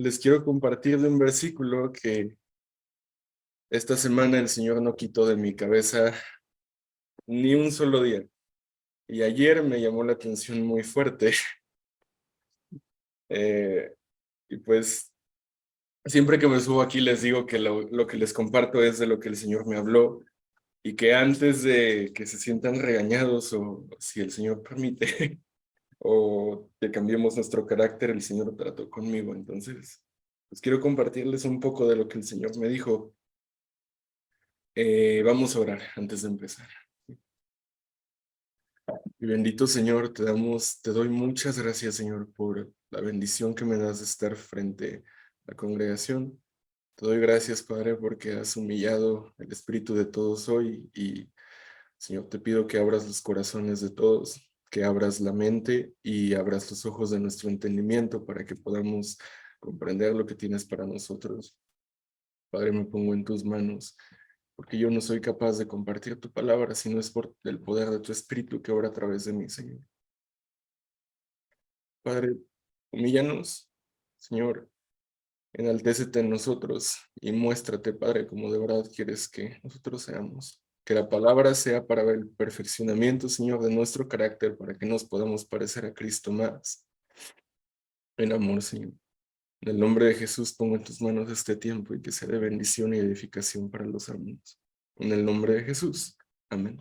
les quiero compartir de un versículo que esta semana el Señor no quitó de mi cabeza ni un solo día. Y ayer me llamó la atención muy fuerte. Eh, y pues siempre que me subo aquí les digo que lo que les comparto es de lo que el Señor me habló y que antes de que se sientan regañados o si el Señor permite o que cambiemos nuestro carácter, el Señor trató conmigo. Entonces, pues quiero compartirles un poco de lo que el Señor me dijo. Vamos a orar antes de empezar. Y bendito Señor, te doy muchas gracias, Señor, por la bendición que me das de estar frente a la congregación. Te doy gracias, Padre, porque has humillado el espíritu de todos hoy y, Señor, te pido que abras los corazones de todos, que abras la mente y abras los ojos de nuestro entendimiento para que podamos comprender lo que tienes para nosotros. Padre, me pongo en tus manos, porque yo no soy capaz de compartir tu palabra si no es por el poder de tu espíritu que obra a través de mí, Señor. Padre, humíllanos, Señor, enaltécete en nosotros y muéstrate, Padre, como de verdad quieres que nosotros seamos. Que la palabra sea para el perfeccionamiento, Señor, de nuestro carácter, para que nos podamos parecer a Cristo más en amor, Señor. En el nombre de Jesús pongo en tus manos este tiempo y que sea de bendición y edificación para los hermanos. En el nombre de Jesús. Amén.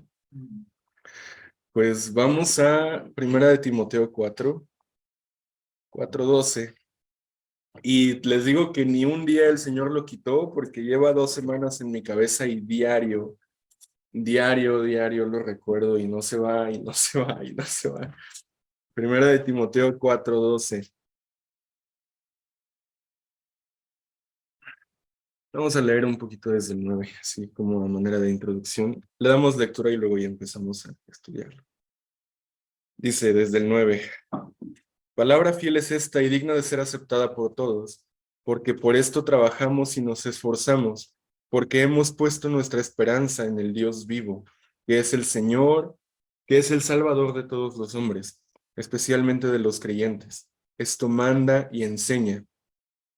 Pues vamos a Primera de Timoteo 4:12. Y les digo que ni un día el Señor lo quitó porque lleva 2 semanas en mi cabeza y diario lo recuerdo y no se va, y no se va, y no se va. Primera de Timoteo 4:12. Vamos a leer un poquito desde el 9, así como a manera de introducción. Le damos lectura y luego ya empezamos a estudiarlo. Dice desde el 9. Palabra fiel es esta y digna de ser aceptada por todos, porque por esto trabajamos y nos esforzamos, porque hemos puesto nuestra esperanza en el Dios vivo, que es el Señor, que es el Salvador de todos los hombres, especialmente de los creyentes. Esto manda y enseña.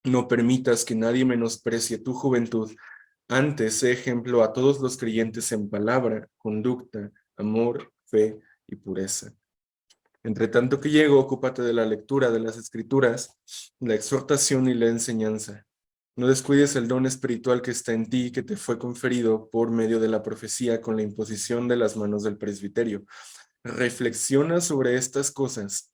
No permitas que nadie menosprecie tu juventud. Antes, sé ejemplo a todos los creyentes en palabra, conducta, amor, fe y pureza. Entre tanto que llego, ocúpate de la lectura de las Escrituras, la exhortación y la enseñanza. No descuides el don espiritual que está en ti, que te fue conferido por medio de la profecía con la imposición de las manos del presbiterio. Reflexiona sobre estas cosas,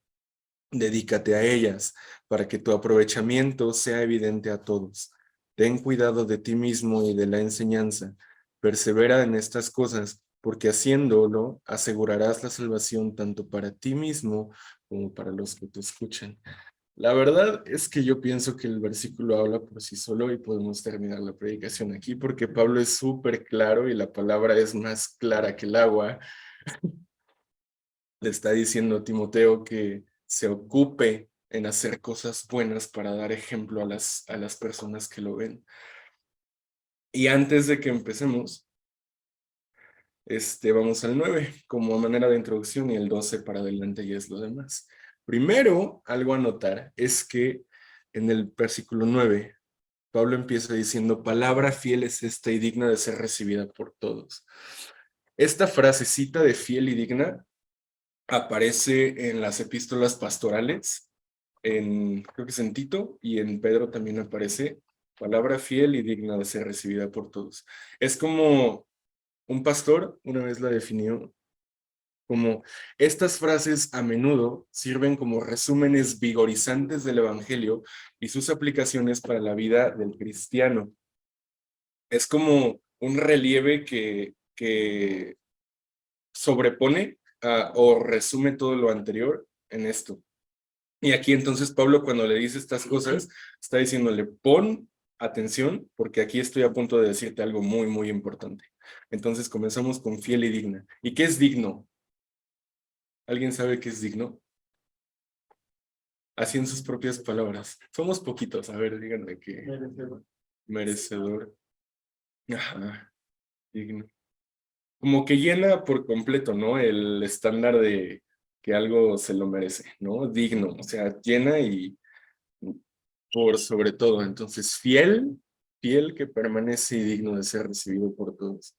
dedícate a ellas, para que tu aprovechamiento sea evidente a todos. Ten cuidado de ti mismo y de la enseñanza. Persevera en estas cosas, porque haciéndolo asegurarás la salvación tanto para ti mismo como para los que te escuchan. La verdad es que yo pienso que el versículo habla por sí solo y podemos terminar la predicación aquí porque Pablo es súper claro y la palabra es más clara que el agua. Le está diciendo a Timoteo que se ocupe en hacer cosas buenas para dar ejemplo a las personas que lo ven. Y antes de que empecemos, vamos al 9 como manera de introducción y el 12 para adelante y es lo demás. Primero, algo a notar es que en el versículo 9, Pablo empieza diciendo, palabra fiel es esta y digna de ser recibida por todos. Esta frasecita de fiel y digna aparece en las epístolas pastorales, creo que es en Tito y en Pedro también aparece, palabra fiel y digna de ser recibida por todos. Es como un pastor una vez la definió como estas frases a menudo sirven como resúmenes vigorizantes del Evangelio y sus aplicaciones para la vida del cristiano. Es como un relieve que sobrepone o resume todo lo anterior en esto. Y aquí entonces Pablo cuando le dice estas cosas, está diciéndole, pon atención, porque aquí estoy a punto de decirte algo muy, muy importante. Entonces comenzamos con fiel y digna. ¿Y qué es digno? ¿Alguien sabe qué es digno? Así en sus propias palabras. Somos poquitos, a ver, díganme qué. Merecedor. Merecedor. Ajá, digno. Como que llena por completo, ¿no? El estándar de que algo se lo merece, ¿no? Digno, o sea, llena y por sobre todo. Entonces, fiel que permanece y digno de ser recibido por todos.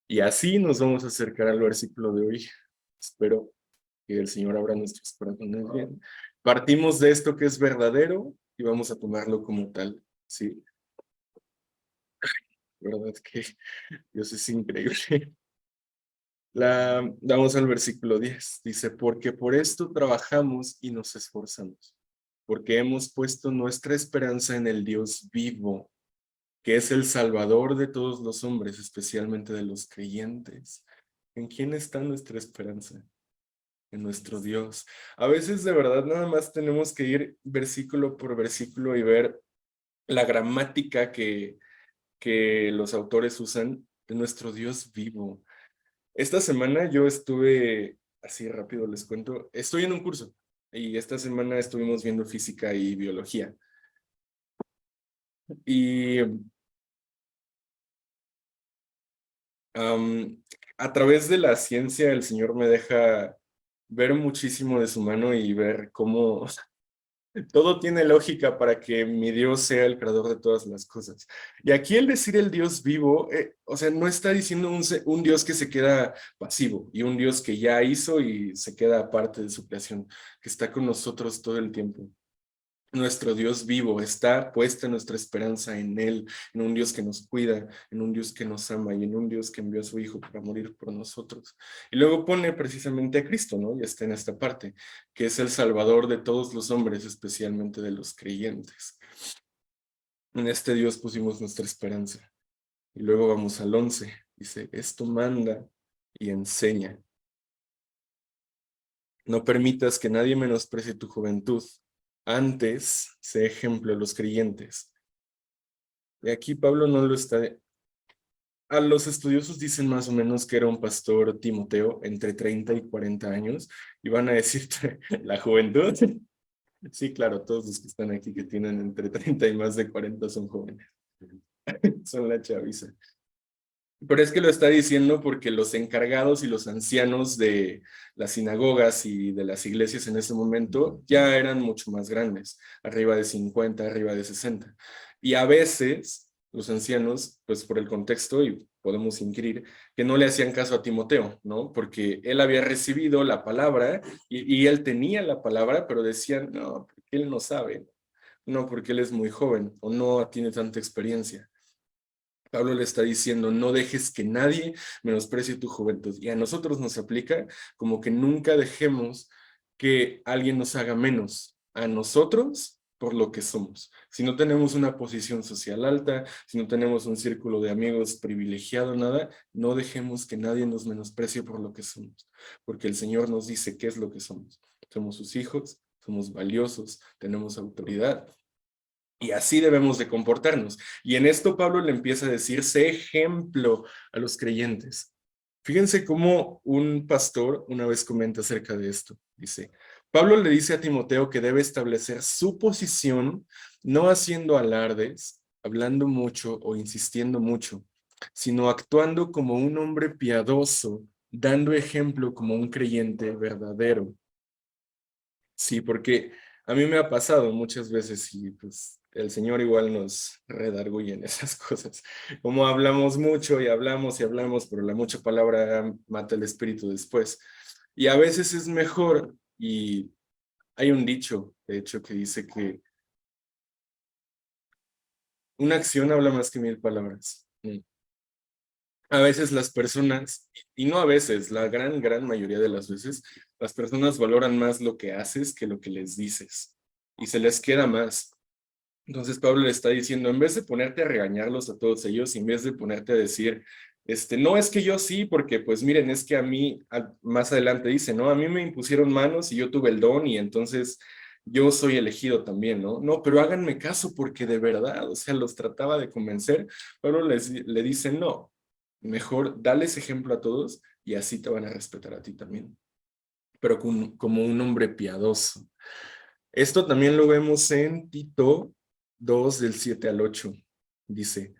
Y así nos vamos a acercar al versículo de hoy. Espero que el Señor abra nuestros corazones bien. Partimos de esto que es verdadero y vamos a tomarlo como tal, ¿sí? ¿Verdad que Dios es increíble? Vamos al versículo 10. Dice, porque por esto trabajamos y nos esforzamos, porque hemos puesto nuestra esperanza en el Dios vivo, que es el Salvador de todos los hombres, especialmente de los creyentes. ¿En quién está nuestra esperanza? En nuestro Dios. A veces de verdad nada más tenemos que ir versículo por versículo y ver la gramática que los autores usan de nuestro Dios vivo. Esta semana yo estuve, así rápido les cuento, estoy en un curso y esta semana estuvimos viendo física y biología. Y a través de la ciencia el Señor me deja ver muchísimo de su mano y ver cómo todo tiene lógica para que mi Dios sea el creador de todas las cosas. Y aquí el decir el Dios vivo, o sea, no está diciendo un Dios que se queda pasivo y un Dios que ya hizo y se queda aparte de su creación, que está con nosotros todo el tiempo. Nuestro Dios vivo, está puesta nuestra esperanza en Él, en un Dios que nos cuida, en un Dios que nos ama y en un Dios que envió a su Hijo para morir por nosotros. Y luego pone precisamente a Cristo, ¿no? Y está en esta parte, que es el Salvador de todos los hombres, especialmente de los creyentes. En este Dios pusimos nuestra esperanza. Y luego vamos al 11, dice, esto manda y enseña. No permitas que nadie menosprecie tu juventud. Antes, sé ejemplo a los creyentes. Y aquí Pablo no lo está... A los estudiosos dicen más o menos que era un pastor Timoteo entre 30 y 40 años y van a decirte la juventud. Sí, claro, todos los que están aquí que tienen entre 30 y más de 40 son jóvenes. Son la chaviza. Pero es que lo está diciendo porque los encargados y los ancianos de las sinagogas y de las iglesias en ese momento ya eran mucho más grandes, arriba de 50, arriba de 60. Y a veces los ancianos, pues por el contexto, y podemos inquirir, que no le hacían caso a Timoteo, ¿no? Porque él había recibido la palabra y él tenía la palabra, pero decían, no, porque él no sabe, no, porque él es muy joven o no tiene tanta experiencia. Pablo le está diciendo, no dejes que nadie menosprecie tu juventud. Y a nosotros nos aplica como que nunca dejemos que alguien nos haga menos a nosotros por lo que somos. Si no tenemos una posición social alta, si no tenemos un círculo de amigos privilegiado, nada, no dejemos que nadie nos menosprecie por lo que somos. Porque el Señor nos dice qué es lo que somos. Somos sus hijos, somos valiosos, tenemos autoridad y así debemos de comportarnos. Y en esto Pablo le empieza a decir, sé ejemplo a los creyentes. Fíjense cómo un pastor una vez comenta acerca de esto. Dice, Pablo le dice a Timoteo que debe establecer su posición, no haciendo alardes, hablando mucho o insistiendo mucho, sino actuando como un hombre piadoso, dando ejemplo como un creyente verdadero. Sí, porque a mí me ha pasado muchas veces y pues el Señor igual nos redarguye en esas cosas. Como hablamos mucho y hablamos, pero la mucha palabra mata el espíritu después. Y a veces es mejor, y hay un dicho, de hecho, que dice que una acción habla más que mil palabras. A veces las personas, y no a veces, la gran mayoría de las veces, las personas valoran más lo que haces que lo que les dices. Y se les queda más. Entonces Pablo le está diciendo, en vez de ponerte a regañarlos a todos ellos, y en vez de ponerte a decir, no es que yo sí, porque pues miren, es que a mí, más adelante dice, ¿no? A mí me impusieron manos y yo tuve el don y entonces yo soy elegido también, ¿no? No, pero háganme caso porque de verdad, o sea, los trataba de convencer. Pablo le dice, no, mejor dales ejemplo a todos y así te van a respetar a ti también, pero como un hombre piadoso. Esto también lo vemos en Tito 2 del 7 al 8. Dice,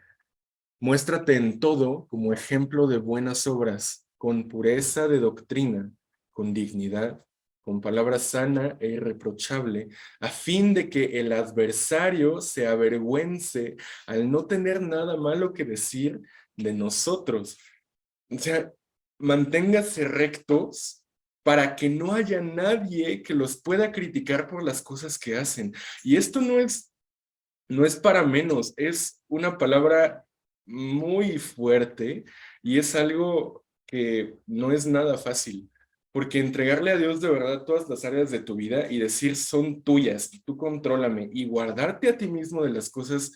muéstrate en todo como ejemplo de buenas obras, con pureza de doctrina, con dignidad, con palabra sana e irreprochable, a fin de que el adversario se avergüence al no tener nada malo que decir de nosotros. O sea, manténgase rectos para que no haya nadie que los pueda criticar por las cosas que hacen. Y esto no es para menos, es una palabra muy fuerte y es algo que no es nada fácil, porque entregarle a Dios de verdad todas las áreas de tu vida y decir son tuyas y tú contrólame y guardarte a ti mismo de las cosas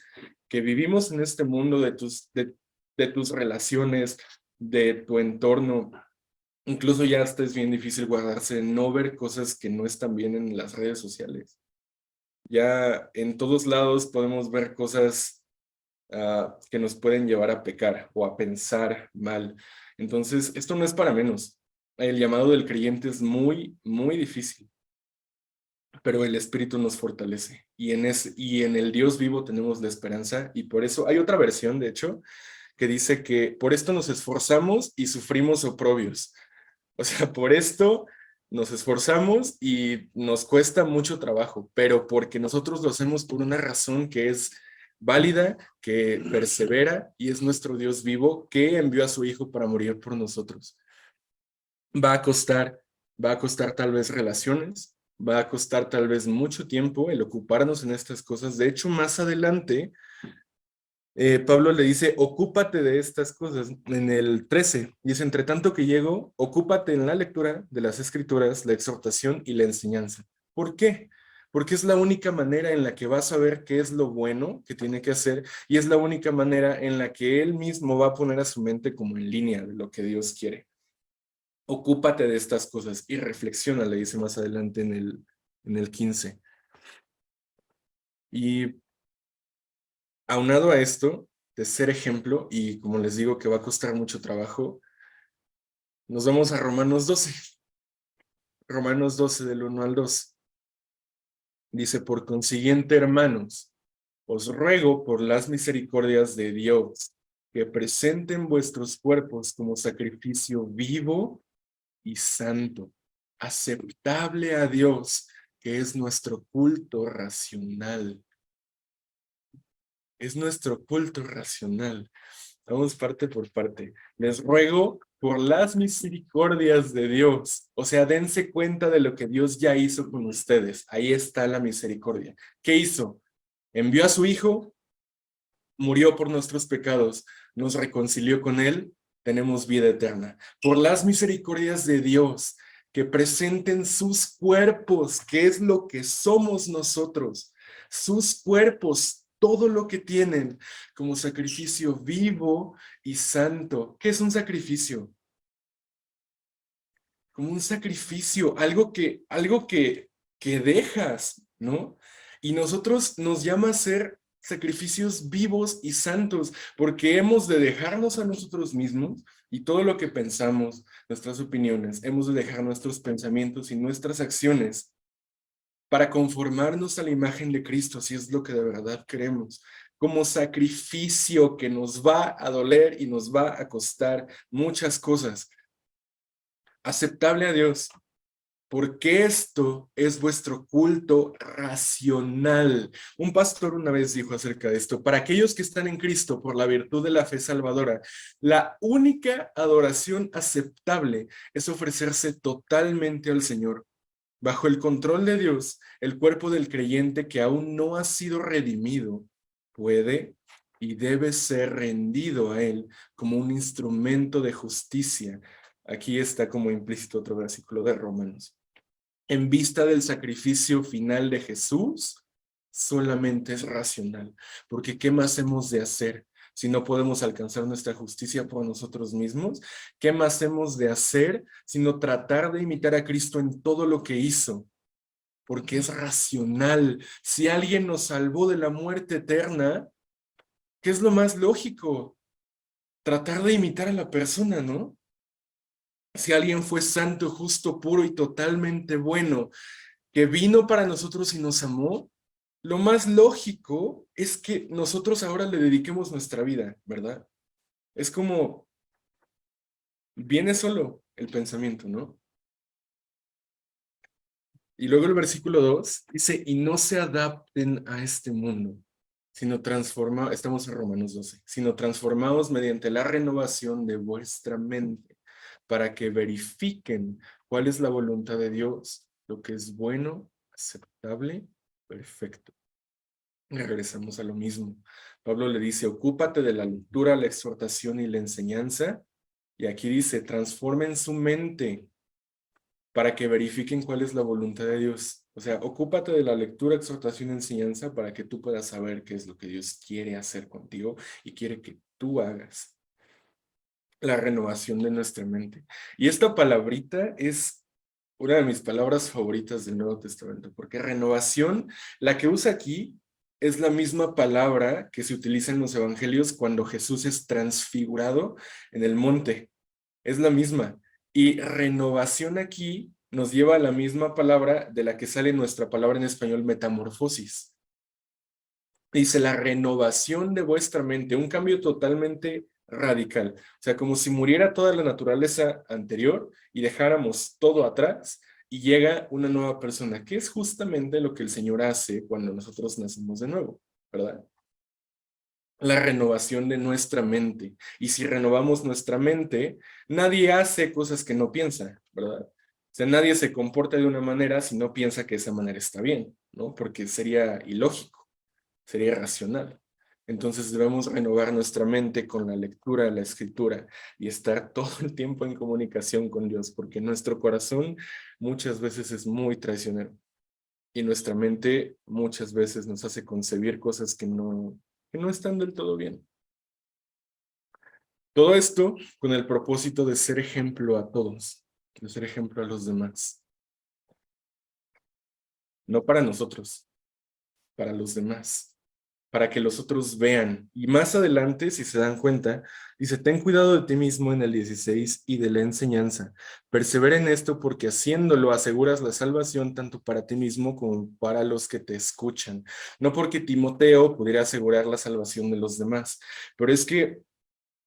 que vivimos en este mundo, de tus relaciones, de tu entorno. Incluso ya hasta es bien difícil guardarse, no ver cosas que no están bien en las redes sociales. Ya en todos lados podemos ver cosas que nos pueden llevar a pecar o a pensar mal. Entonces, esto no es para menos. El llamado del creyente es muy, muy difícil, pero el Espíritu nos fortalece. Y en el Dios vivo tenemos la esperanza. Y por eso hay otra versión, de hecho, que dice que por esto nos esforzamos y sufrimos oprobios. O sea, por esto nos esforzamos y nos cuesta mucho trabajo, pero porque nosotros lo hacemos por una razón que es válida, que persevera y es nuestro Dios vivo que envió a su Hijo para morir por nosotros. Va a costar, va a costar tal vez relaciones, va a costar tal vez mucho tiempo el ocuparnos en estas cosas. De hecho, más adelante Pablo le dice, ocúpate de estas cosas en el 13. Dice, entre tanto que llego, ocúpate en la lectura de las escrituras, la exhortación y la enseñanza. ¿Por qué? Porque es la única manera en la que va a saber qué es lo bueno que tiene que hacer y es la única manera en la que él mismo va a poner a su mente como en línea de lo que Dios quiere. Ocúpate de estas cosas y reflexiona, le dice más adelante en el 15. Y aunado a esto, de ser ejemplo, y como les digo que va a costar mucho trabajo, nos vamos a Romanos 12. Romanos 12 del 1 al 2. Dice, por consiguiente, hermanos, os ruego por las misericordias de Dios, que presenten vuestros cuerpos como sacrificio vivo y santo, aceptable a Dios, que es nuestro culto racional. Es nuestro culto racional. Vamos parte por parte. Les ruego por las misericordias de Dios. O sea, dense cuenta de lo que Dios ya hizo con ustedes. Ahí está la misericordia. ¿Qué hizo? Envió a su Hijo, murió por nuestros pecados, nos reconcilió con Él, tenemos vida eterna. Por las misericordias de Dios, que presenten sus cuerpos, que es lo que somos nosotros, sus cuerpos, todo lo que tienen, como sacrificio vivo y santo. ¿Qué es un sacrificio? Como un sacrificio, algo que dejas, ¿no? Y nosotros nos llama a ser sacrificios vivos y santos, porque hemos de dejarnos a nosotros mismos y todo lo que pensamos, nuestras opiniones, hemos de dejar nuestros pensamientos y nuestras acciones para conformarnos a la imagen de Cristo, si es lo que de verdad queremos, como sacrificio que nos va a doler y nos va a costar muchas cosas, aceptable a Dios, porque esto es vuestro culto racional. Un pastor una vez dijo acerca de esto, para aquellos que están en Cristo por la virtud de la fe salvadora, la única adoración aceptable es ofrecerse totalmente al Señor. Bajo el control de Dios, el cuerpo del creyente que aún no ha sido redimido puede y debe ser rendido a Él como un instrumento de justicia. Aquí está como implícito otro versículo de Romanos. En vista del sacrificio final de Jesús, solamente es racional, porque ¿qué más hemos de hacer si no podemos alcanzar nuestra justicia por nosotros mismos? ¿Qué más hemos de hacer sino tratar de imitar a Cristo en todo lo que hizo? Porque es racional. Si alguien nos salvó de la muerte eterna, ¿qué es lo más lógico? Tratar de imitar a la persona, ¿no? Si alguien fue santo, justo, puro y totalmente bueno, que vino para nosotros y nos amó, lo más lógico es que nosotros ahora le dediquemos nuestra vida, ¿verdad? Es como, viene solo el pensamiento, ¿no? Y luego el versículo 2 dice, y no se adapten a este mundo, sino estamos en Romanos 12, sino transformados mediante la renovación de vuestra mente, para que verifiquen cuál es la voluntad de Dios, lo que es bueno, aceptable, perfecto. Y regresamos a lo mismo. Pablo le dice, ocúpate de la lectura, la exhortación y la enseñanza. Y aquí dice, transformen su mente para que verifiquen cuál es la voluntad de Dios. O sea, ocúpate de la lectura, exhortación y enseñanza para que tú puedas saber qué es lo que Dios quiere hacer contigo y quiere que tú hagas. La renovación de nuestra mente. Y esta palabrita es una de mis palabras favoritas del Nuevo Testamento, porque renovación, la que usa aquí, es la misma palabra que se utiliza en los evangelios cuando Jesús es transfigurado en el monte. Es la misma. Y renovación aquí nos lleva a la misma palabra de la que sale nuestra palabra en español metamorfosis. Dice la renovación de vuestra mente, un cambio totalmente radical. O sea, como si muriera toda la naturaleza anterior y dejáramos todo atrás y llega una nueva persona, que es justamente lo que el Señor hace cuando nosotros nacemos de nuevo, ¿verdad? La renovación de nuestra mente. Y si renovamos nuestra mente, nadie hace cosas que no piensa, ¿verdad? O sea, nadie se comporta de una manera si no piensa que esa manera está bien, ¿no? Porque sería ilógico, sería irracional. Entonces debemos renovar nuestra mente con la lectura, la escritura y estar todo el tiempo en comunicación con Dios, porque nuestro corazón muchas veces es muy traicionero y nuestra mente muchas veces nos hace concebir cosas que no están del todo bien. Todo esto con el propósito de ser ejemplo a todos, de ser ejemplo a los demás. No para nosotros, para los demás, para que los otros vean. Y más adelante, si se dan cuenta, dice, ten cuidado de ti mismo en el 16 y de la enseñanza. Persevera en esto porque haciéndolo aseguras la salvación tanto para ti mismo como para los que te escuchan. No porque Timoteo pudiera asegurar la salvación de los demás, pero es que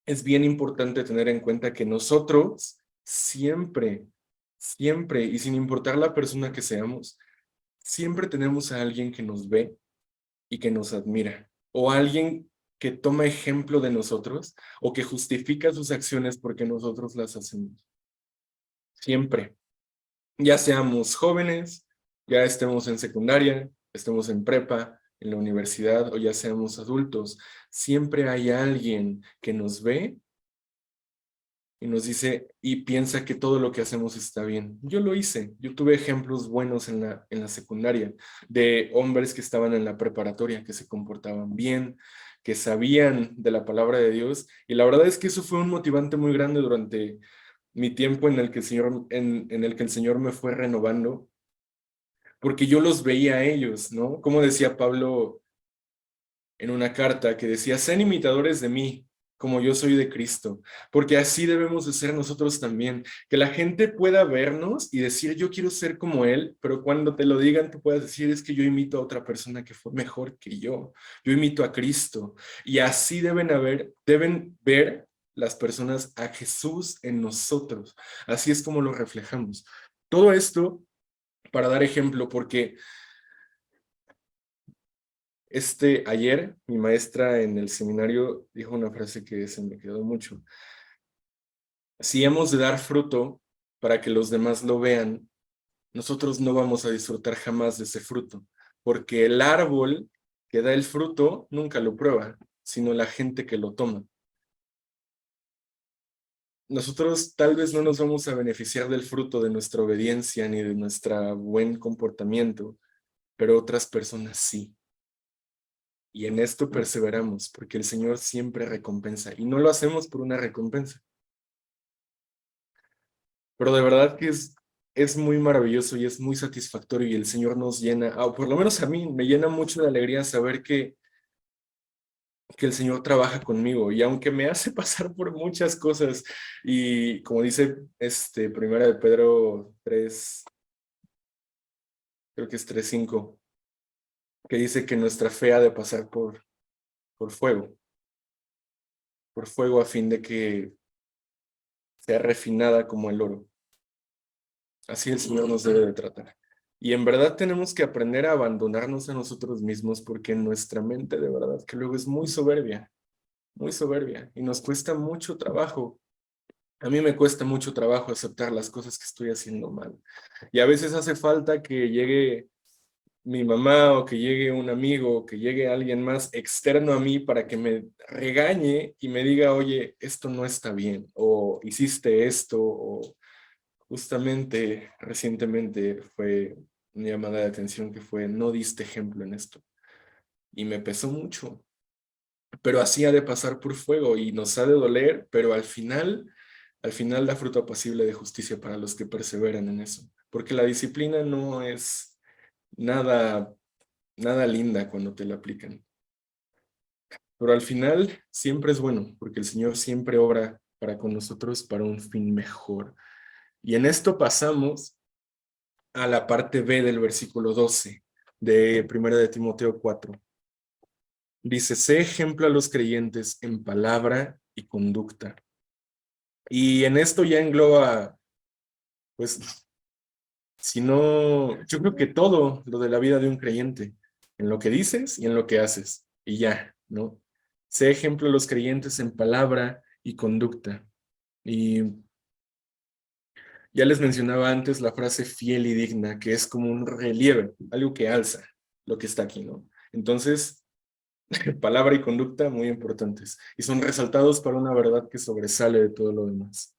es bien importante tener en cuenta que nosotros siempre, siempre, y sin importar la persona que seamos, siempre tenemos a alguien que nos ve y que nos admira, o alguien que toma ejemplo de nosotros o que justifica sus acciones porque nosotros las hacemos. Siempre, ya seamos jóvenes, ya estemos en secundaria, estemos en prepa, en la universidad o ya seamos adultos, siempre hay alguien que nos ve y nos dice y piensa que todo lo que hacemos está bien. Yo lo hice, yo tuve ejemplos buenos en la secundaria de hombres que estaban en la preparatoria, que se comportaban bien, que sabían de la palabra de Dios y la verdad es que eso fue un motivante muy grande durante mi tiempo en el que el Señor, en el que el Señor me fue renovando, porque yo los veía a ellos, ¿no? Como decía Pablo en una carta que decía, sean imitadores de mí, como yo soy de Cristo, porque así debemos de ser nosotros también, que la gente pueda vernos y decir, yo quiero ser como él, pero cuando te lo digan, tú puedas decir, es que yo imito a otra persona que fue mejor que yo imito a Cristo, y así deben ver las personas a Jesús en nosotros, así es como lo reflejamos. Todo esto para dar ejemplo, porque ayer mi maestra en el seminario dijo una frase que se me quedó mucho. Si hemos de dar fruto para que los demás lo vean, nosotros no vamos a disfrutar jamás de ese fruto, porque el árbol que da el fruto nunca lo prueba, sino la gente que lo toma. Nosotros tal vez no nos vamos a beneficiar del fruto de nuestra obediencia ni de nuestro buen comportamiento, pero otras personas sí. Y en esto perseveramos, porque el Señor siempre recompensa. Y no lo hacemos por una recompensa. Pero de verdad que es muy maravilloso y es muy satisfactorio y el Señor nos llena, o por lo menos a mí, me llena mucho de alegría saber que el Señor trabaja conmigo. Y aunque me hace pasar por muchas cosas, y como dice Primera de Pedro 3, creo que es 3:5, que dice que nuestra fe ha de pasar por por fuego a fin de que sea refinada como el oro. Así el Señor nos debe de tratar. Y en verdad tenemos que aprender a abandonarnos a nosotros mismos porque nuestra mente de verdad que luego es muy soberbia y nos cuesta mucho trabajo. A mí me cuesta mucho trabajo aceptar las cosas que estoy haciendo mal. Y a veces hace falta que llegue mi mamá o que llegue un amigo o que llegue alguien más externo a mí para que me regañe y me diga, oye, esto no está bien o hiciste esto o justamente recientemente fue una llamada de atención que fue, no diste ejemplo en esto. Y me pesó mucho, pero así ha de pasar por fuego y nos ha de doler, pero al final da fruto apacible de justicia para los que perseveran en eso. Porque la disciplina no es nada, nada linda cuando te la aplican. Pero al final siempre es bueno, porque el Señor siempre obra para con nosotros para un fin mejor. Y en esto pasamos a la parte B del versículo 12 de 1 de Timoteo 4. Dice, sé ejemplo a los creyentes en palabra y conducta. Y en esto ya engloba, pues, si no, yo creo que todo lo de la vida de un creyente, en lo que dices y en lo que haces, y ya, ¿no? Sé ejemplo a los creyentes en palabra y conducta. Y ya les mencionaba antes la frase fiel y digna, que es como un relieve, algo que alza lo que está aquí, ¿no? Entonces, palabra y conducta muy importantes y son resaltados para una verdad que sobresale de todo lo demás.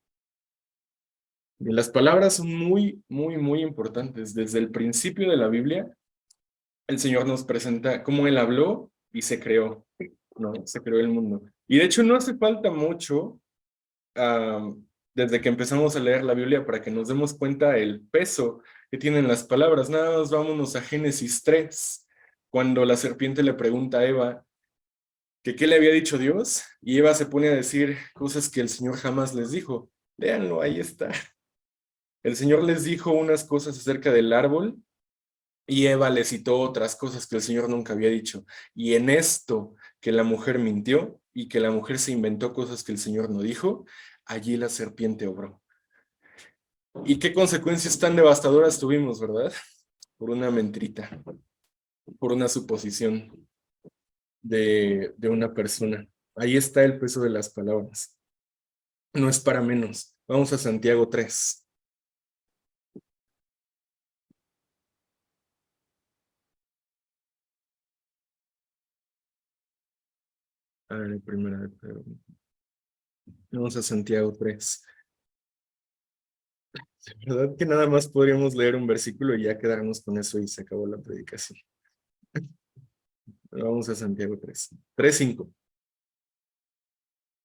Y las palabras son muy, muy, muy importantes. Desde el principio de la Biblia, el Señor nos presenta cómo Él habló y se creó, ¿no? Se creó el mundo. Y de hecho no hace falta mucho desde que empezamos a leer la Biblia para que nos demos cuenta el peso que tienen las palabras. Nada más vámonos a Génesis 3, cuando la serpiente le pregunta a Eva que qué le había dicho Dios, y Eva se pone a decir cosas que el Señor jamás les dijo. Léanlo, ahí está. El Señor les dijo unas cosas acerca del árbol y Eva le citó otras cosas que el Señor nunca había dicho. Y en esto que la mujer mintió y que la mujer se inventó cosas que el Señor no dijo, allí la serpiente obró. ¿Y qué consecuencias tan devastadoras tuvimos, verdad? Por una mentirita, por una suposición de una persona. Ahí está el peso de las palabras. No es para menos. Vamos a Santiago 3. A ver, primera de Pedro. Vamos a Santiago 3. ¿Verdad que nada más podríamos leer un versículo y ya quedarnos con eso y se acabó la predicación? Pero vamos a Santiago 3. 3:5.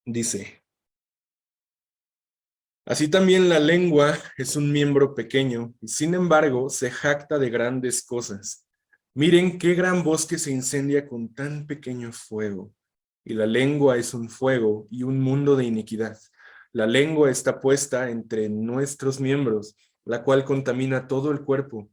Dice, así también la lengua es un miembro pequeño y sin embargo se jacta de grandes cosas. Miren qué gran bosque se incendia con tan pequeño fuego. Y la lengua es un fuego y un mundo de iniquidad. La lengua está puesta entre nuestros miembros, la cual contamina todo el cuerpo.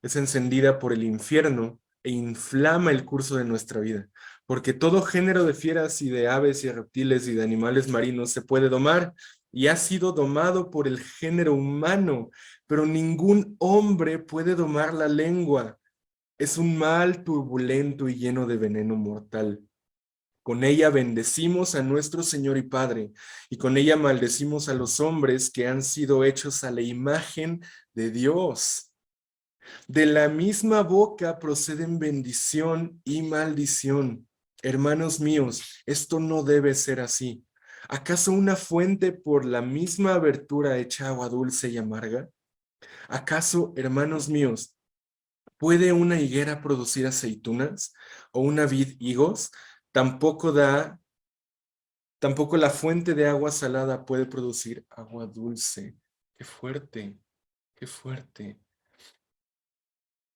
Es encendida por el infierno e inflama el curso de nuestra vida, porque todo género de fieras y de aves y reptiles y de animales marinos se puede domar y ha sido domado por el género humano, pero ningún hombre puede domar la lengua. Es un mal turbulento y lleno de veneno mortal. Con ella bendecimos a nuestro Señor y Padre, y con ella maldecimos a los hombres que han sido hechos a la imagen de Dios. De la misma boca proceden bendición y maldición. Hermanos míos, esto no debe ser así. ¿Acaso una fuente por la misma abertura echa agua dulce y amarga? ¿Acaso, hermanos míos, puede una higuera producir aceitunas o una vid higos? Tampoco tampoco la fuente de agua salada puede producir agua dulce. Qué fuerte, qué fuerte.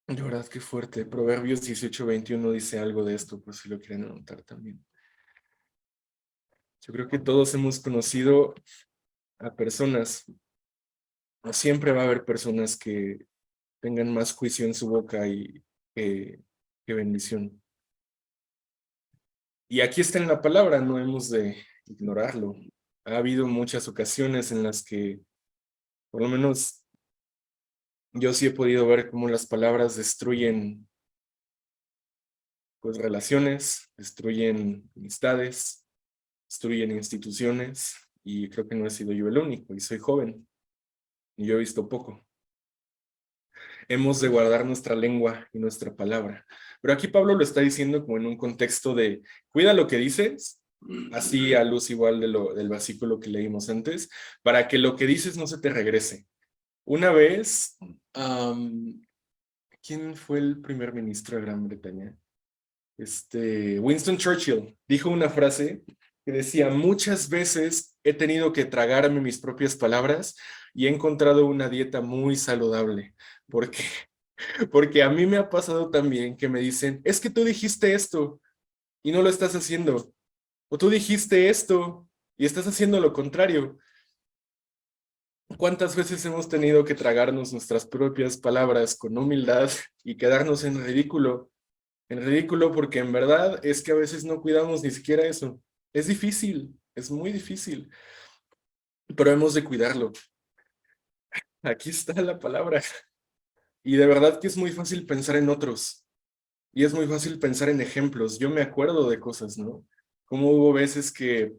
De verdad, qué fuerte. Proverbios 18:21 dice algo de esto, por si lo quieren anotar también. Yo creo que todos hemos conocido a personas, no siempre va a haber personas que tengan más juicio en su boca y que bendición. Y aquí está en la palabra, no hemos de ignorarlo. Ha habido muchas ocasiones en las que, por lo menos Yo sí he podido ver cómo las palabras destruyen pues relaciones, destruyen amistades, destruyen instituciones, y creo que no he sido yo el único, y soy joven, y yo he visto poco. Hemos de guardar nuestra lengua y nuestra palabra. Pero aquí Pablo lo está diciendo como en un contexto de, cuida lo que dices, así a luz igual del versículo que leímos antes, para que lo que dices no se te regrese. Una vez, ¿quién fue el primer ministro de Gran Bretaña? Winston Churchill dijo una frase que decía: muchas veces he tenido que tragarme mis propias palabras y he encontrado una dieta muy saludable. Porque, porque a mí me ha pasado también que me dicen: es que tú dijiste esto y no lo estás haciendo. O tú dijiste esto y estás haciendo lo contrario. ¿Cuántas veces hemos tenido que tragarnos nuestras propias palabras con humildad y quedarnos en ridículo? En ridículo porque en verdad es que a veces no cuidamos ni siquiera eso. Es difícil, es muy difícil, pero hemos de cuidarlo. Aquí está la palabra. Y de verdad que es muy fácil pensar en otros y es muy fácil pensar en ejemplos. Yo me acuerdo de cosas, ¿no? Como hubo veces que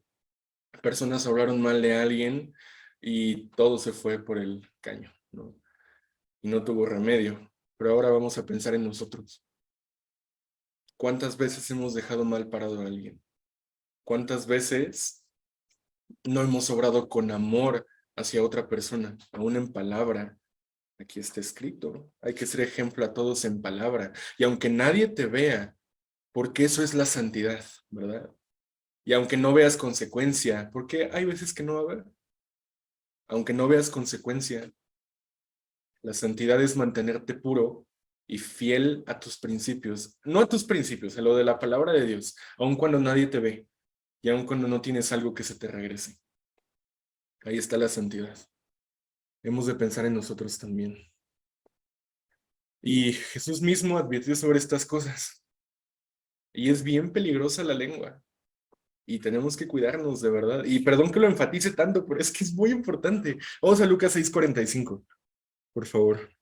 personas hablaron mal de alguien y todo se fue por el caño, ¿no? Y no tuvo remedio. Pero ahora vamos a pensar en nosotros. ¿Cuántas veces hemos dejado mal parado a alguien? ¿Cuántas veces no hemos obrado con amor hacia otra persona, aún en palabra? Aquí está escrito. Hay que ser ejemplo a todos en palabra. Y aunque nadie te vea, porque eso es la santidad, ¿verdad? Y aunque no veas consecuencia, porque hay veces que no va a haber, aunque no veas consecuencia, la santidad es mantenerte puro y fiel a tus principios. No a tus principios, a lo de la palabra de Dios, aun cuando nadie te ve y aun cuando no tienes algo que se te regrese. Ahí está la santidad. Hemos de pensar en nosotros también. Y Jesús mismo advirtió sobre estas cosas. Y es bien peligrosa la lengua. Y tenemos que cuidarnos de verdad. Y perdón que lo enfatice tanto, pero es que es muy importante. Vamos a Lucas 6:45, por favor.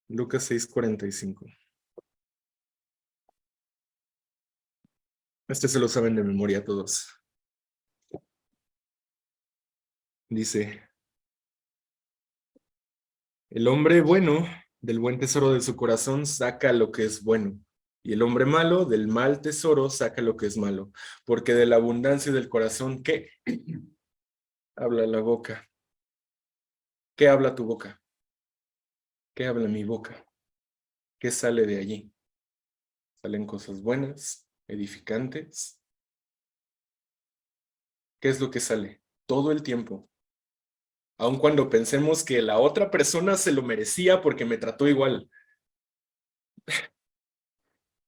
Lucas 6:45. Se lo saben de memoria todos. Dice: el hombre bueno del buen tesoro de su corazón saca lo que es bueno. Y el hombre malo del mal tesoro saca lo que es malo. Porque de la abundancia del corazón, ¿qué? Habla la boca. ¿Qué habla tu boca? ¿Qué habla mi boca? ¿Qué sale de allí? ¿Salen cosas buenas, edificantes? ¿Qué es lo que sale? Todo el tiempo. Aun cuando pensemos que la otra persona se lo merecía porque me trató igual.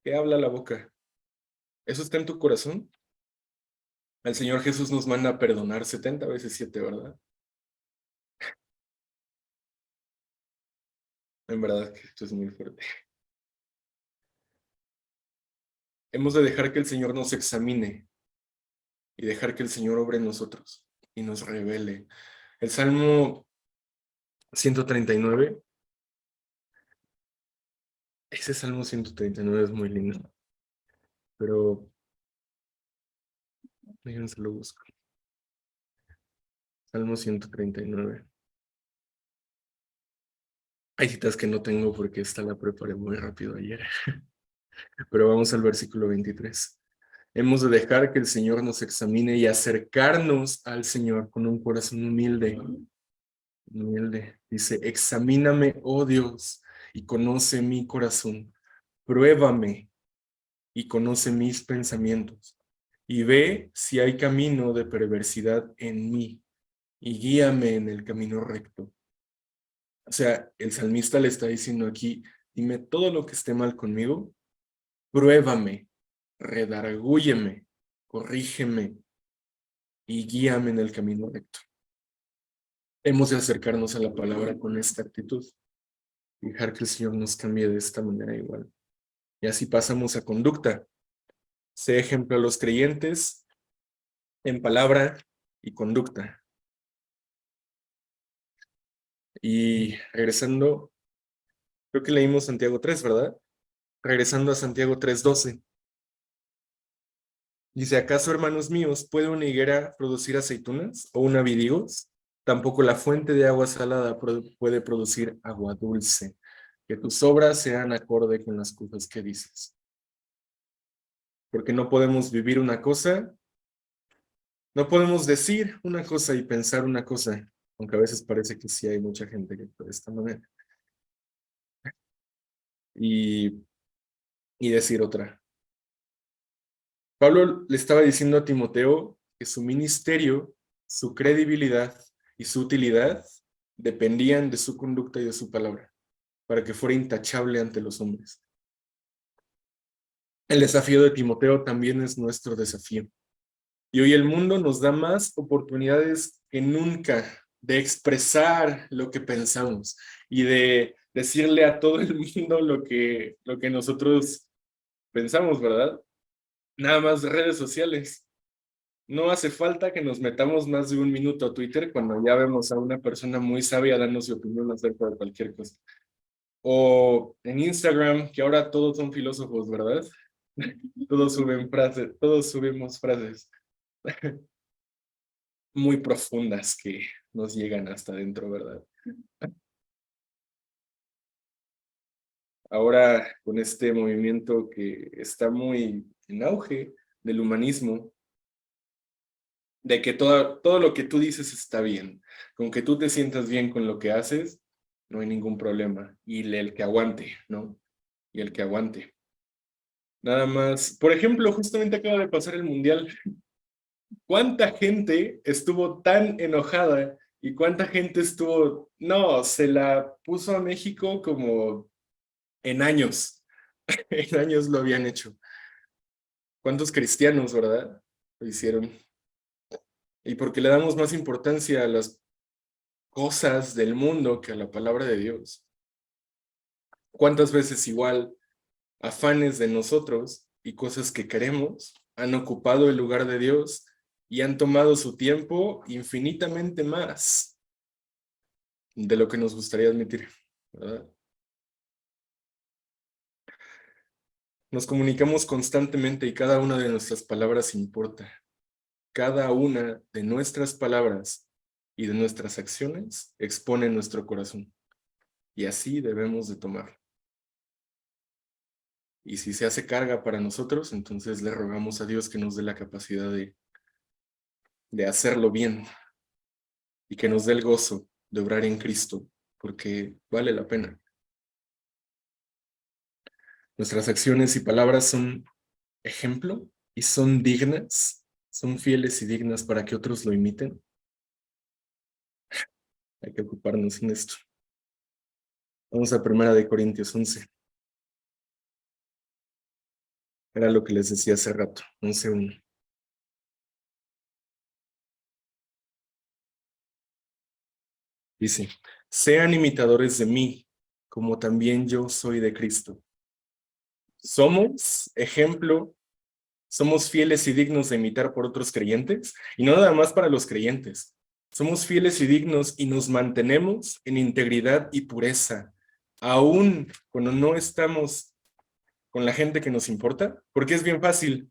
¿Qué habla la boca? ¿Eso está en tu corazón? El Señor Jesús nos manda a perdonar 70 veces 7, ¿verdad? En verdad que esto es muy fuerte. Hemos de dejar que el Señor nos examine y dejar que el Señor obre en nosotros y nos revele. El Salmo 139, ese Salmo 139 es muy lindo, pero déjense lo busco. Salmo 139. Hay citas que no tengo porque esta la preparé muy rápido ayer, pero vamos al versículo 23. Hemos de dejar que el Señor nos examine y acercarnos al Señor con un corazón humilde. Humilde. Dice: examíname, oh Dios, y conoce mi corazón. Pruébame y conoce mis pensamientos. Y ve si hay camino de perversidad en mí, y guíame en el camino recto. O sea, el salmista le está diciendo aquí: dime todo lo que esté mal conmigo, pruébame, redargúyeme, corrígeme y guíame en el camino recto. Hemos de acercarnos a la palabra con esta actitud y dejar que el Señor nos cambie de esta manera igual. Y así pasamos a conducta. Sé ejemplo a los creyentes en palabra y conducta. Y regresando, creo que leímos Santiago 3, ¿verdad? Regresando a Santiago 3:12. Dice, ¿acaso, hermanos míos, puede una higuera producir aceitunas o una vid higos? Tampoco la fuente de agua salada puede producir agua dulce. Que tus obras sean acorde con las cosas que dices. Porque no podemos vivir una cosa, no podemos decir una cosa y pensar una cosa, aunque a veces parece que sí hay mucha gente que actúa de esta manera. Y, y decir otra. Pablo le estaba diciendo a Timoteo que su ministerio, su credibilidad y su utilidad dependían de su conducta y de su palabra, para que fuera intachable ante los hombres. El desafío de Timoteo también es nuestro desafío. Y hoy el mundo nos da más oportunidades que nunca de expresar lo que pensamos y de decirle a todo el mundo lo que nosotros pensamos, ¿verdad? Nada más redes sociales. No hace falta que nos metamos más de un minuto a Twitter cuando ya vemos a una persona muy sabia dando su opinión acerca de cualquier cosa. O en Instagram, que ahora todos son filósofos, ¿verdad? Todos suben frases, todos subimos frases muy profundas que nos llegan hasta adentro, ¿verdad? Ahora, con este movimiento que está muy en auge del humanismo, de que todo lo que tú dices está bien, con que tú te sientas bien con lo que haces, no hay ningún problema. Y el que aguante, ¿no? Y el que aguante. Nada más, por ejemplo, justamente acaba de pasar el Mundial. ¿Cuánta gente estuvo tan enojada y cuánta gente estuvo, no, se la puso a México como en años, en años lo habían hecho. ¿Cuántos cristianos, verdad? Lo hicieron. Y porque le damos más importancia a las cosas del mundo que a la palabra de Dios. ¿Cuántas veces igual afanes de nosotros y cosas que queremos han ocupado el lugar de Dios y han tomado su tiempo infinitamente más de lo que nos gustaría admitir, ¿verdad? Nos comunicamos constantemente y cada una de nuestras palabras importa. Cada una de nuestras palabras y de nuestras acciones expone nuestro corazón. Y así debemos de tomarlo. Y si se hace carga para nosotros, entonces le rogamos a Dios que nos dé la capacidad de hacerlo bien y que nos dé el gozo de obrar en Cristo, porque vale la pena. Nuestras acciones y palabras son ejemplo y son dignas, son fieles y dignas para que otros lo imiten. Hay que ocuparnos en esto. Vamos a 1 Corintios 11. Era lo que les decía hace rato, 11:1. Dice, sean imitadores de mí, como también yo soy de Cristo. Somos ejemplo, somos fieles y dignos de imitar por otros creyentes, y no nada más para los creyentes. Somos fieles y dignos y nos mantenemos en integridad y pureza, aún cuando no estamos con la gente que nos importa, porque es bien fácil,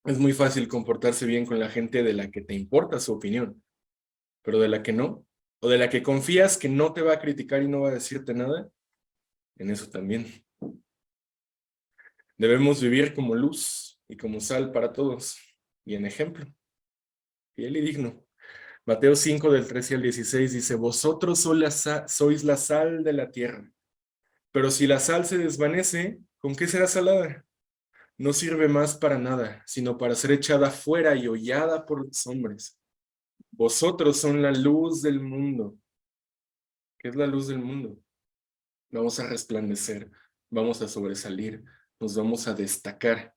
es muy fácil comportarse bien con la gente de la que te importa su opinión, pero de la que no, o de la que confías que no te va a criticar y no va a decirte nada, en eso también. Debemos vivir como luz y como sal para todos, y en ejemplo, fiel y digno. Mateo 5, del 13 al 16 dice, vosotros sois la sal de la tierra, pero si la sal se desvanece, ¿con qué será salada? No sirve más para nada, sino para ser echada fuera y hollada por los hombres. Vosotros son la luz del mundo. ¿Qué es la luz del mundo? Vamos a resplandecer, vamos a sobresalir, nos vamos a destacar.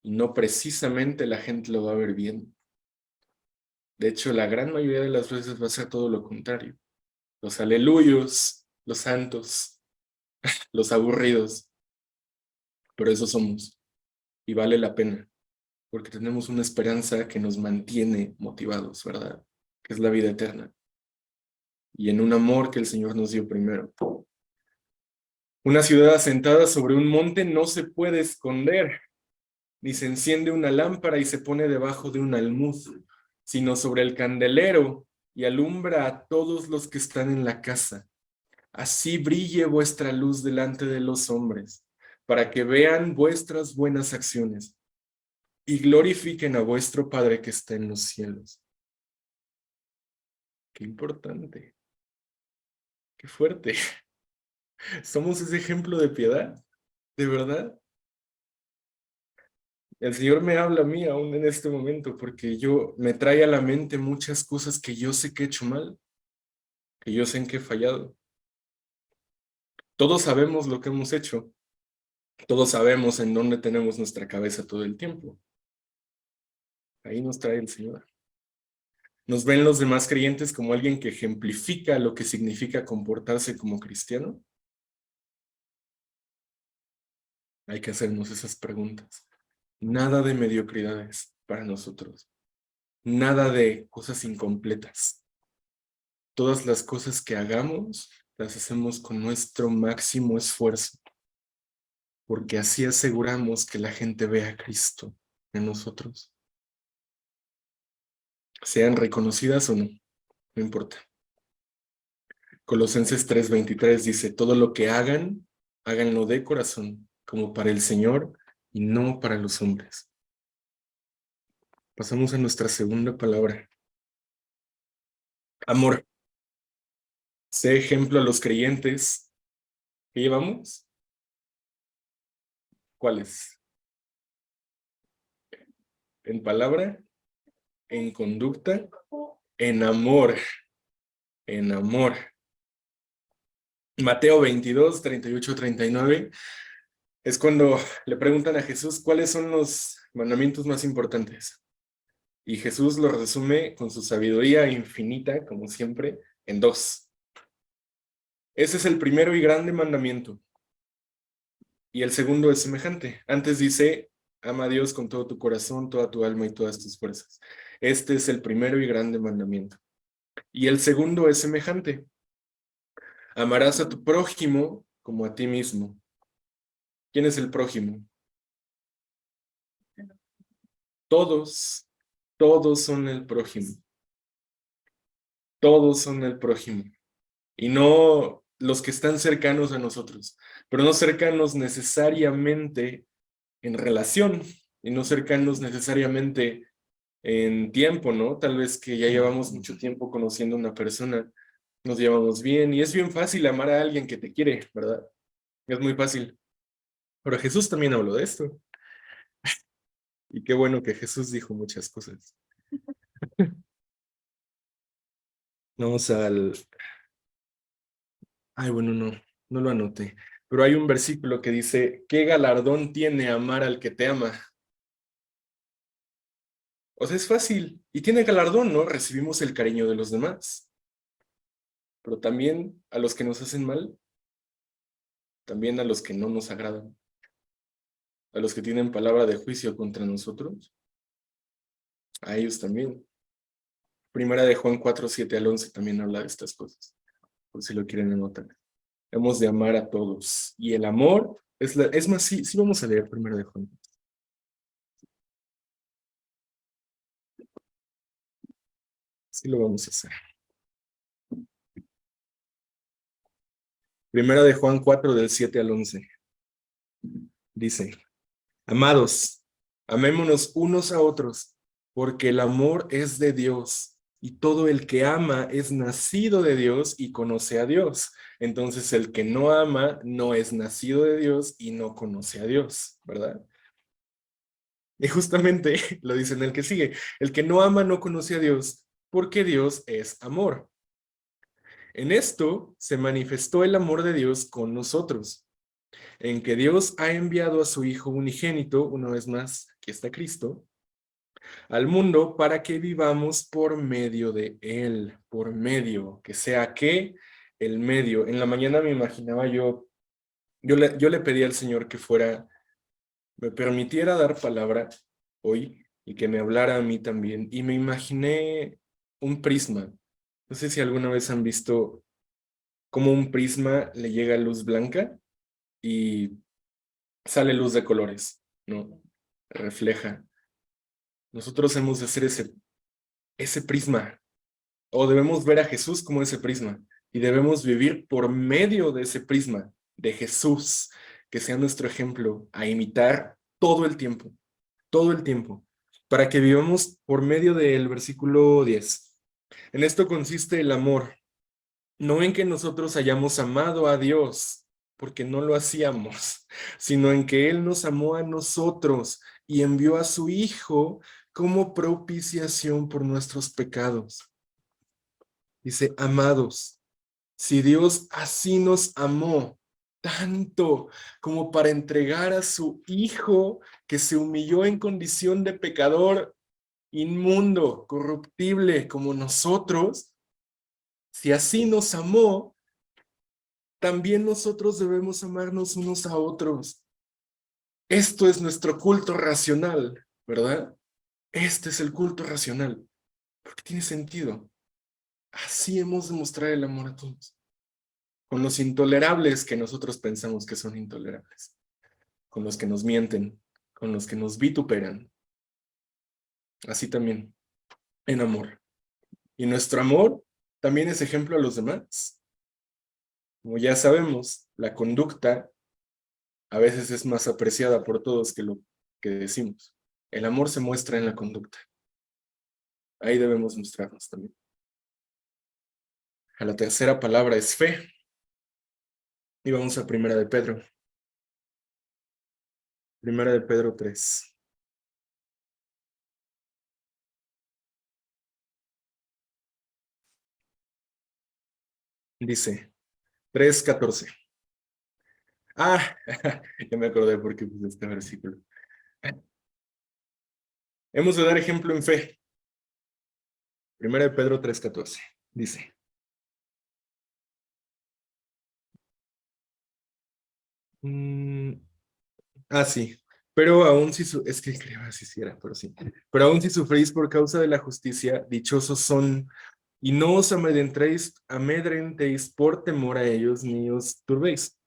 Y no precisamente la gente lo va a ver bien. De hecho, la gran mayoría de las veces va a ser todo lo contrario. Los aleluyos, los santos, los aburridos. Pero eso somos. Y vale la pena. Porque tenemos una esperanza que nos mantiene motivados, ¿verdad? Que es la vida eterna. y en un amor que el Señor nos dio primero. Una ciudad asentada sobre un monte no se puede esconder, ni se enciende una lámpara y se pone debajo de un almud, sino sobre el candelero y alumbra a todos los que están en la casa. Así brille vuestra luz delante de los hombres, para que vean vuestras buenas acciones y glorifiquen a vuestro Padre que está en los cielos. Qué importante, qué fuerte. ¿Somos ese ejemplo de piedad? ¿De verdad? El Señor me habla a mí aún en este momento porque me trae a la mente muchas cosas que yo sé que he hecho mal, que yo sé en qué he fallado. Todos sabemos lo que hemos hecho. Todos sabemos en dónde tenemos nuestra cabeza todo el tiempo. Ahí nos trae el Señor. ¿Nos ven los demás creyentes como alguien que ejemplifica lo que significa comportarse como cristiano? Hay que hacernos esas preguntas. Nada de mediocridades para nosotros. Nada de cosas incompletas. Todas las cosas que hagamos, las hacemos con nuestro máximo esfuerzo, porque así aseguramos que la gente vea a Cristo en nosotros. Sean reconocidas o no, no importa. Colosenses 3:23 dice, todo lo que hagan, háganlo de corazón, como para el Señor y no para los hombres. Pasamos a nuestra segunda palabra. Amor. Sé ejemplo a los creyentes. ¿Qué llevamos? ¿Cuáles? En palabra, en conducta, en amor. En amor. Mateo 22, 38, 39 es cuando le preguntan a Jesús cuáles son los mandamientos más importantes. Y Jesús lo resume con su sabiduría infinita, como siempre, en dos. Ese es el primero y grande mandamiento. Y el segundo es semejante. Antes dice, ama a Dios con todo tu corazón, toda tu alma y todas tus fuerzas. Este es el primero y grande mandamiento. Y el segundo es semejante. Amarás a tu prójimo como a ti mismo. ¿Quién es el prójimo? Todos, todos son el prójimo. Todos son el prójimo. Y no los que están cercanos a nosotros, pero no cercanos necesariamente en relación y no cercanos necesariamente en tiempo, ¿no? Tal vez que ya llevamos mucho tiempo conociendo a una persona, nos llevamos bien y es bien fácil amar a alguien que te quiere, ¿verdad? Es muy fácil. Pero Jesús también habló de esto y qué bueno que Jesús dijo muchas cosas. Vamos al... Ay, bueno, no lo anoté, pero hay un versículo que dice, ¿qué galardón tiene amar al que te ama? O sea, es fácil y tiene galardón, ¿no? Recibimos el cariño de los demás, pero también a los que nos hacen mal, también a los que no nos agradan, a los que tienen palabra de juicio contra nosotros, a ellos también. Primera de Juan 4:7 al 11 también habla de estas cosas, por si lo quieren anotar. Hemos de amar a todos. Y el amor es más, sí vamos a leer Primera de Juan. Sí lo vamos a hacer. Primera de Juan 4 del 7 al 11. Dice, amados, amémonos unos a otros, porque el amor es de Dios, y todo el que ama es nacido de Dios y conoce a Dios. Entonces el que no ama no es nacido de Dios y no conoce a Dios, ¿verdad? Y justamente lo dice en el que sigue, el que no ama no conoce a Dios, porque Dios es amor. En esto se manifestó el amor de Dios con nosotros, en que Dios ha enviado a su Hijo unigénito, una vez más, aquí está Cristo, al mundo para que vivamos por medio de Él, por medio, que sea que el medio. En la mañana me imaginaba yo le pedí al Señor que me permitiera dar palabra hoy y que me hablara a mí también. Y me imaginé un prisma No sé si alguna vez han visto cómo un prisma le llega luz blanca y sale luz de colores, ¿no? Refleja. Nosotros hemos de ser ese prisma, o debemos ver a Jesús como ese prisma, y debemos vivir por medio de ese prisma, de Jesús, que sea nuestro ejemplo a imitar todo el tiempo, para que vivamos por medio del versículo 10. En esto consiste el amor, no en que nosotros hayamos amado a Dios, porque no lo hacíamos, sino en que Él nos amó a nosotros y envió a su Hijo como propiciación por nuestros pecados. Dice, amados, si Dios así nos amó, tanto como para entregar a su Hijo que se humilló en condición de pecador, inmundo, corruptible como nosotros, si así nos amó, también nosotros debemos amarnos unos a otros. Esto es nuestro culto racional, ¿verdad? Este es el culto racional, porque tiene sentido. Así hemos de mostrar el amor a todos, con los intolerables que nosotros pensamos que son intolerables, con los que nos mienten, con los que nos vituperan. Así también, en amor. Y nuestro amor también es ejemplo a los demás. Como ya sabemos, la conducta a veces es más apreciada por todos que lo que decimos. El amor se muestra en la conducta. Ahí debemos mostrarnos también. A la tercera palabra es fe. Y vamos a Primera de Pedro. Primera de Pedro 3. Dice 3:14. Ah, ya me acordé porque puse este versículo. Hemos de dar ejemplo en fe. Primera de Pedro 3:14. Dice. mm, sí. Pero aún si es que creo así sí era, pero sí. Pero aún si sufrís por causa de la justicia, dichosos son, y no os amedrentéis por temor a ellos, ni os turbéis,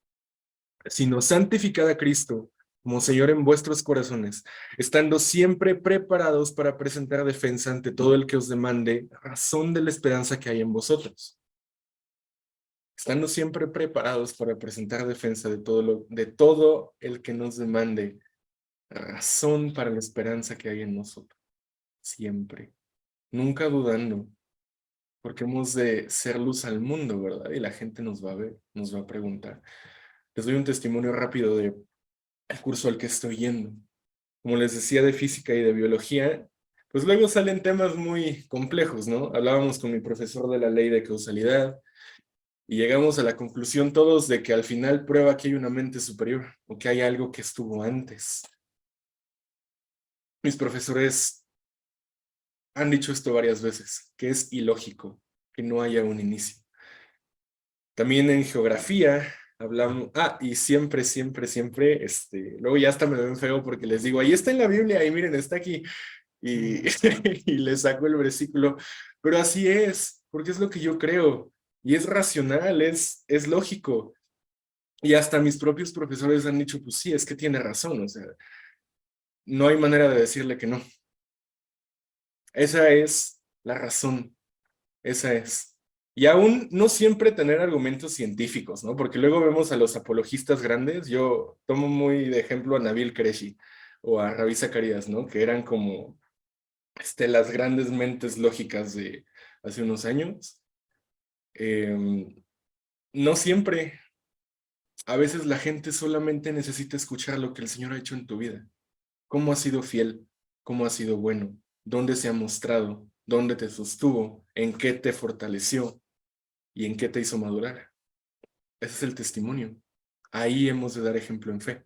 sino santificad a Cristo como Señor en vuestros corazones, estando siempre preparados para presentar defensa ante todo el que os demande razón de la esperanza que hay en vosotros. Estando siempre preparados para presentar defensa de todo el que nos demande razón para la esperanza que hay en nosotros. Siempre. Nunca dudando, porque hemos de ser luz al mundo, ¿verdad? Y la gente nos va a ver, nos va a preguntar. Les doy un testimonio rápido del curso al que estoy yendo. Como les decía, de física y de biología, pues luego salen temas muy complejos, ¿no? Hablábamos con mi profesor de la ley de causalidad y llegamos a la conclusión todos de que al final prueba que hay una mente superior o que hay algo que estuvo antes. Mis profesores han dicho esto varias veces, que es ilógico que no haya un inicio. También en geografía hablamos, y siempre, luego ya hasta me ven feo porque les digo, ahí está en la Biblia y miren, está aquí, y, y les saco el versículo, pero así es, porque es lo que yo creo, y es racional, es lógico, y hasta mis propios profesores han dicho, pues sí, es que tiene razón, o sea, no hay manera de decirle que no. Esa es la razón. Esa es. Y aún no siempre tener argumentos científicos, ¿no? Porque luego vemos a los apologistas grandes. Yo tomo muy de ejemplo a Nabil Qureshi o a Ravi Zacharias, ¿no? Que eran como las grandes mentes lógicas de hace unos años. No siempre. A veces la gente solamente necesita escuchar lo que el Señor ha hecho en tu vida. ¿Cómo ha sido fiel? ¿Cómo ha sido bueno? ¿Dónde se ha mostrado? ¿Dónde te sostuvo? ¿En qué te fortaleció? ¿Y en qué te hizo madurar? Ese es el testimonio. Ahí hemos de dar ejemplo en fe.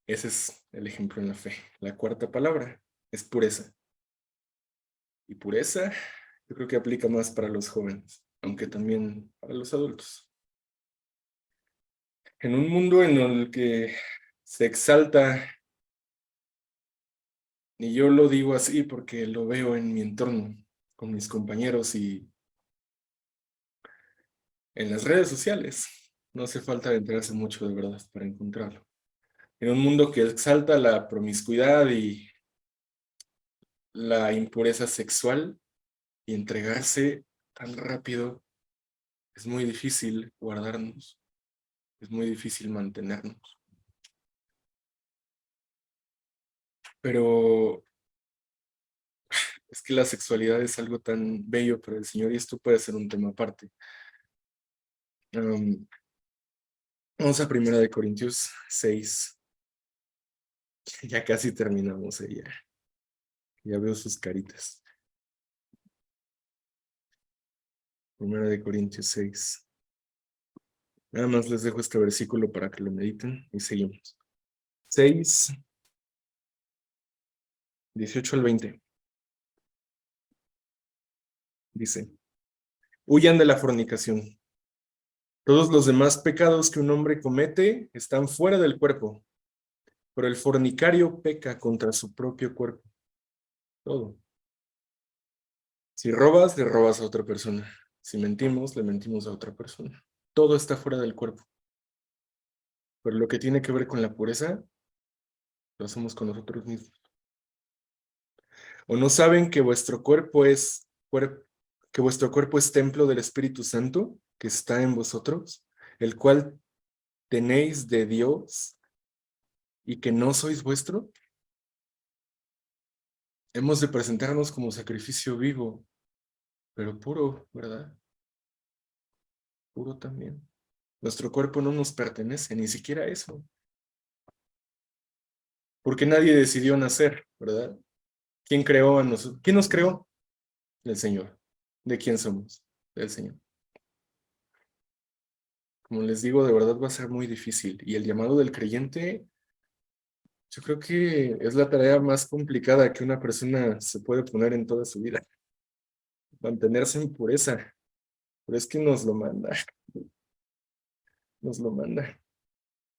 Ese es el ejemplo en la fe. La cuarta palabra es pureza. Y pureza yo creo que aplica más para los jóvenes, aunque también para los adultos. En un mundo en el que se exalta, y yo lo digo así porque lo veo en mi entorno, con mis compañeros y en las redes sociales. No hace falta adentrarse mucho de verdad para encontrarlo. En un mundo que exalta la promiscuidad y la impureza sexual y entregarse tan rápido, es muy difícil guardarnos, es muy difícil mantenernos. Pero es que la sexualidad es algo tan bello para el Señor y esto puede ser un tema aparte. Vamos a 1 Corintios 6. Ya casi terminamos ella. Ya veo sus caritas. 1 Corintios 6. Nada más les dejo este versículo para que lo mediten y seguimos. 6, 18 al 20. Dice: huyan de la fornicación. Todos los demás pecados que un hombre comete están fuera del cuerpo, pero el fornicario peca contra su propio cuerpo. Todo. Si robas, le robas a otra persona. Si mentimos, le mentimos a otra persona. Todo está fuera del cuerpo. Pero lo que tiene que ver con la pureza, lo hacemos con nosotros mismos. ¿O no saben que vuestro cuerpo es templo del Espíritu Santo que está en vosotros, el cual tenéis de Dios y que no sois vuestro? Hemos de presentarnos como sacrificio vivo, pero puro, ¿verdad? Puro también. Nuestro cuerpo no nos pertenece, ni siquiera eso. Porque nadie decidió nacer, ¿verdad? ¿Quién creó a nosotros? ¿Quién nos creó? El Señor. ¿De quién somos? Del Señor. Como les digo, de verdad va a ser muy difícil. Y el llamado del creyente, yo creo que es la tarea más complicada que una persona se puede poner en toda su vida. Mantenerse en pureza. Pero es que nos lo manda. Nos lo manda.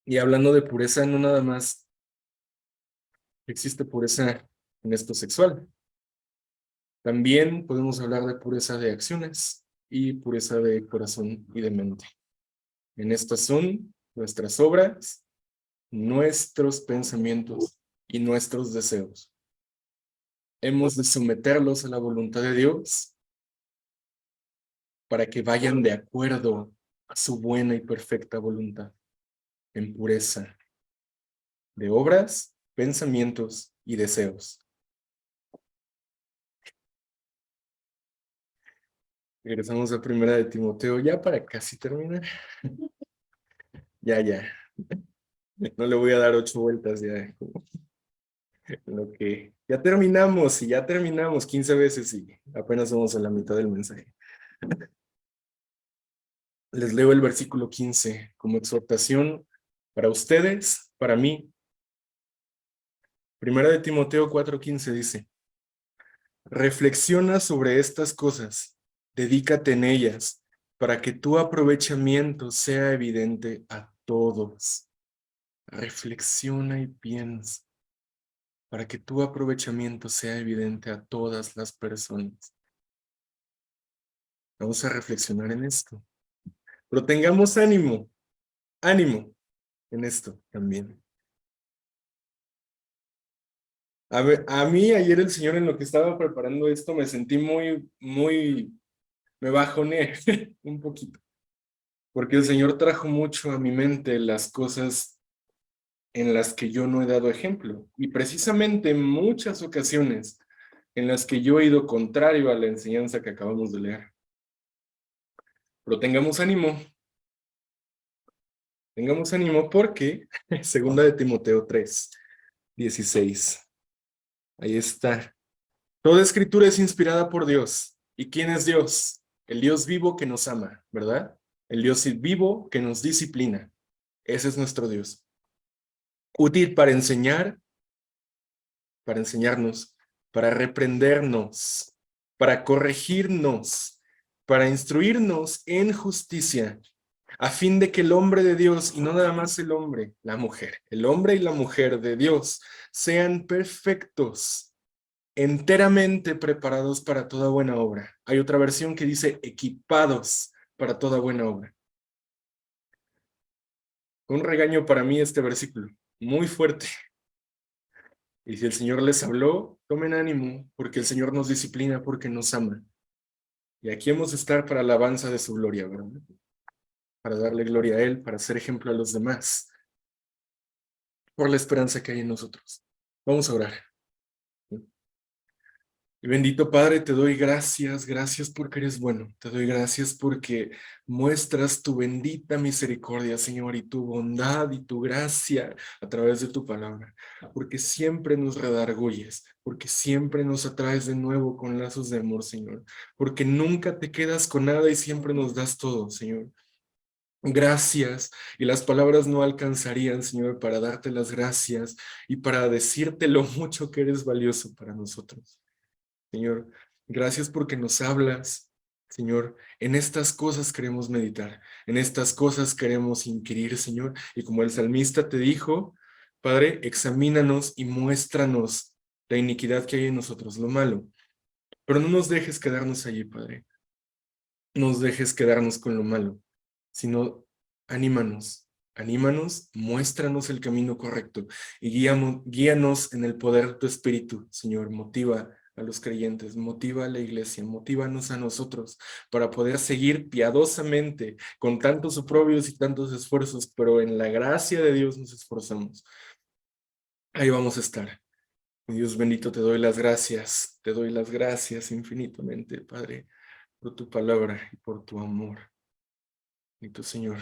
Y hablando de pureza, no nada más existe pureza en esto sexual. También podemos hablar de pureza de acciones y pureza de corazón y de mente. En estas son nuestras obras, nuestros pensamientos y nuestros deseos. Hemos de someterlos a la voluntad de Dios para que vayan de acuerdo a su buena y perfecta voluntad, en pureza de obras, pensamientos y deseos. Regresamos a 1 Timoteo ya para casi terminar. Ya. No le voy a dar 8 vueltas ya. Lo que ya terminamos y ya terminamos 15 veces y apenas vamos a la mitad del mensaje. Les leo el versículo 15 como exhortación para ustedes, para mí. 1 Timoteo 4:15 dice: reflexiona sobre estas cosas, dedícate en ellas, para que tu aprovechamiento sea evidente a todos. Reflexiona y piensa, para que tu aprovechamiento sea evidente a todas las personas. Vamos a reflexionar en esto. Pero tengamos ánimo en esto también. A mí ayer el Señor en lo que estaba preparando esto me sentí me bajoné un poquito. Porque el Señor trajo mucho a mi mente las cosas en las que yo no he dado ejemplo. Y precisamente en muchas ocasiones en las que yo he ido contrario a la enseñanza que acabamos de leer. Pero tengamos ánimo. Tengamos ánimo porque 2 Timoteo 3:16. Ahí está. Toda escritura es inspirada por Dios. ¿Y quién es Dios? El Dios vivo que nos ama, ¿verdad? El Dios vivo que nos disciplina. Ese es nuestro Dios. Útil para enseñarnos, para reprendernos, para corregirnos, para instruirnos en justicia, a fin de que el hombre de Dios, y no nada más el hombre, la mujer, el hombre y la mujer de Dios, sean perfectos, enteramente preparados para toda buena obra. Hay otra versión que dice equipados para toda buena obra. Un regaño para mí este versículo, muy fuerte. Y si el Señor les habló, tomen ánimo, porque el Señor nos disciplina, porque nos ama. Y aquí hemos de estar para la alabanza de su gloria, ¿verdad? Para darle gloria a Él, para ser ejemplo a los demás, por la esperanza que hay en nosotros. Vamos a orar. Y bendito Padre, te doy gracias, gracias porque eres bueno. Te doy gracias porque muestras tu bendita misericordia, Señor, y tu bondad y tu gracia a través de tu palabra. Porque siempre nos redarguyes, porque siempre nos atraes de nuevo con lazos de amor, Señor. Porque nunca te quedas con nada y siempre nos das todo, Señor. Gracias, y las palabras no alcanzarían, Señor, para darte las gracias y para decirte lo mucho que eres valioso para nosotros. Señor, gracias porque nos hablas, Señor. En estas cosas queremos meditar, en estas cosas queremos inquirir, Señor. Y como el salmista te dijo, Padre, examínanos y muéstranos la iniquidad que hay en nosotros, lo malo. Pero no nos dejes quedarnos allí, Padre. No nos dejes quedarnos con lo malo, sino anímanos, anímanos, muéstranos el camino correcto y guíanos en el poder de tu Espíritu, Señor. Motiva a los creyentes, motiva a la iglesia, motívanos a nosotros para poder seguir piadosamente con tantos oprobios y tantos esfuerzos, pero en la gracia de Dios nos esforzamos. Ahí vamos a estar. Dios bendito, te doy las gracias infinitamente, Padre, por tu palabra y por tu amor. Y tu Señor,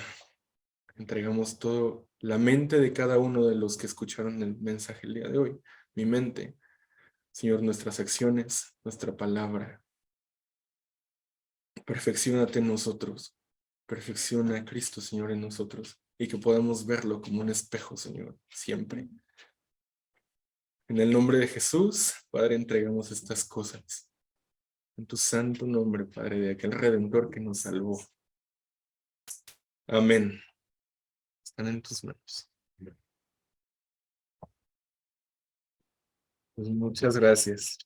entregamos todo, la mente de cada uno de los que escucharon el mensaje el día de hoy, mi mente, Señor, nuestras acciones, nuestra palabra. Perfecciónate en nosotros, perfecciona a Cristo, Señor, en nosotros, y que podamos verlo como un espejo, Señor, siempre. En el nombre de Jesús, Padre, entregamos estas cosas. En tu santo nombre, Padre, de aquel Redentor que nos salvó. Amén. Están en tus manos. Pues muchas gracias.